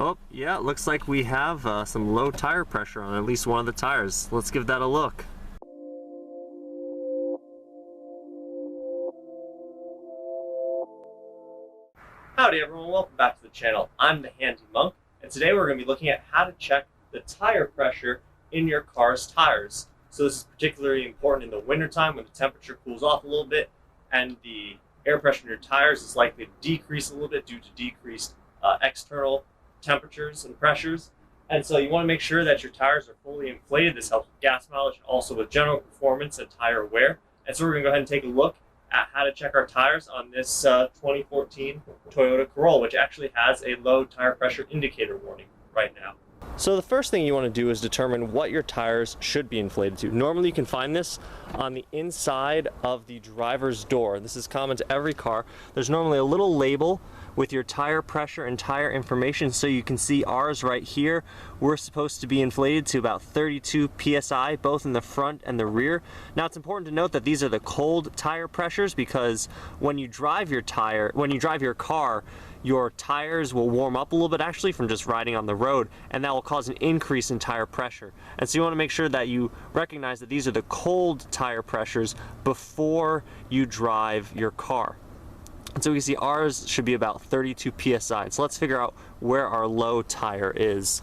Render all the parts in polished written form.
Oh, yeah, it looks like we have some low tire pressure on at least one of the tires. Let's give that a look. Howdy everyone, welcome back to the channel. I'm the Handy Monk, and today we're going to be looking at how to check the tire pressure in your car's tires. So this is particularly important in the wintertime when the temperature cools off a little bit and the air pressure in your tires is likely to decrease a little bit due to decreased external temperatures and pressures. And so you want to make sure that your tires are fully inflated. This helps with gas mileage and also with general performance and tire wear. And so we're going to go ahead and take a look at how to check our tires on this 2014 Toyota Corolla, which actually has a low tire pressure indicator warning right now. So the first thing you want to do is determine what your tires should be inflated to. Normally you can find this on the inside of the driver's door. This is common to every car. There's normally a little label with your tire pressure and tire information, so you can see ours right here. We're supposed to be inflated to about 32 psi, both in the front and the rear. Now it's important to note that these are the cold tire pressures because when you drive your car, your tires will warm up a little bit actually from just riding on the road, and that will cause an increase in tire pressure. And so you want to make sure that you recognize that these are the cold tire pressures before you drive your car. And so we can see ours should be about 32 psi. So let's figure out where our low tire is.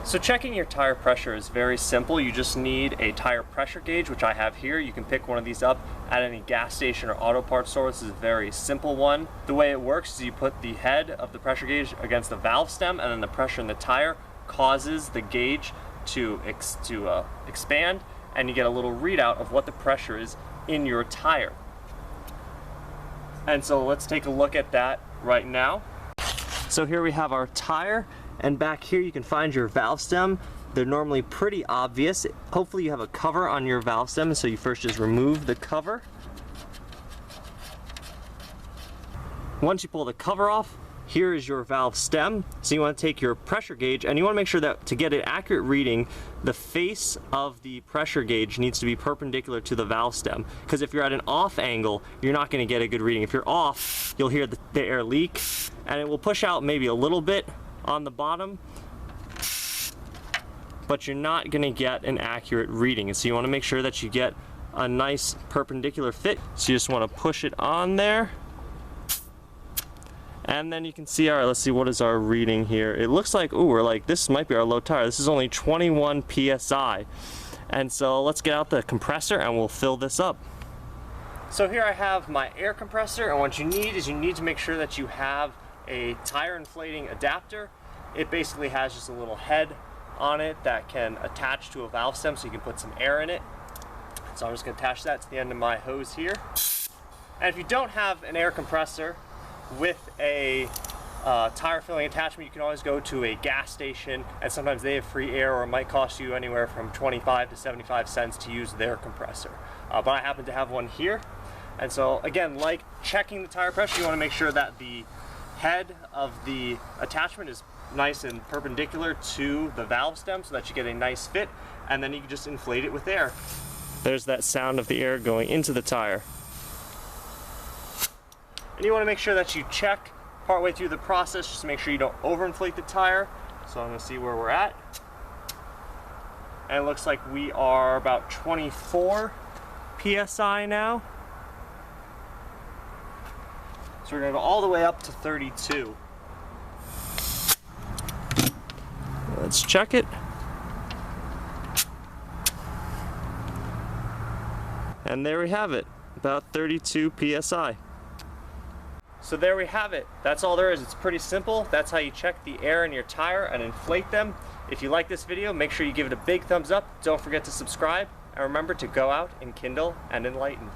So checking your tire pressure is very simple. You just need a tire pressure gauge, which I have here. You can pick one of these up at any gas station or auto parts store. This is a very simple one. The way it works is you put the head of the pressure gauge against the valve stem, and then the pressure in the tire causes the gauge to expand, and you get a little readout of what the pressure is in your tire. And so let's take a look at that right now. So here we have our tire, and back here you can find your valve stem. They're normally pretty obvious. Hopefully you have a cover on your valve stem, so you first just remove the cover. Once you pull the cover off, here is your valve stem. So you want to take your pressure gauge, and you want to make sure that to get an accurate reading, the face of the pressure gauge needs to be perpendicular to the valve stem. Because if you're at an off angle, you're not going to get a good reading. If you're off, you'll hear the air leak, and it will push out maybe a little bit on the bottom, but you're not going to get an accurate reading. And so you want to make sure that you get a nice perpendicular fit. So you just want to push it on there. And then you can see, all right, let's see, what is our reading here? It looks like, ooh, this might be our low tire. This is only 21 psi. And so let's get out the compressor and we'll fill this up. So here I have my air compressor, and what you need is you need to make sure that you have a tire inflating adapter. It basically has just a little head on it that can attach to a valve stem so you can put some air in it. So I'm just going to attach that to the end of my hose here. And if you don't have an air compressor with a tire filling attachment, you can always go to a gas station, and sometimes they have free air, or it might cost you anywhere from 25 to 75 cents to use their compressor. But I happen to have one here. And so again, like checking the tire pressure, you want to make sure that the head of the attachment is nice and perpendicular to the valve stem so that you get a nice fit, and then you can just inflate it with air. There's that sound of the air going into the tire. And you want to make sure that you check partway through the process just to make sure you don't overinflate the tire. So I'm going to see where we're at. And it looks like we are about 24 psi now. So we're going to go all the way up to 32. Let's check it. And there we have it, about 32 psi. So there we have it. That's all there is. It's pretty simple. That's how you check the air in your tire and inflate them. If you like this video, make sure you give it a big thumbs up. Don't forget to subscribe, and remember to go out and kindle and enlighten.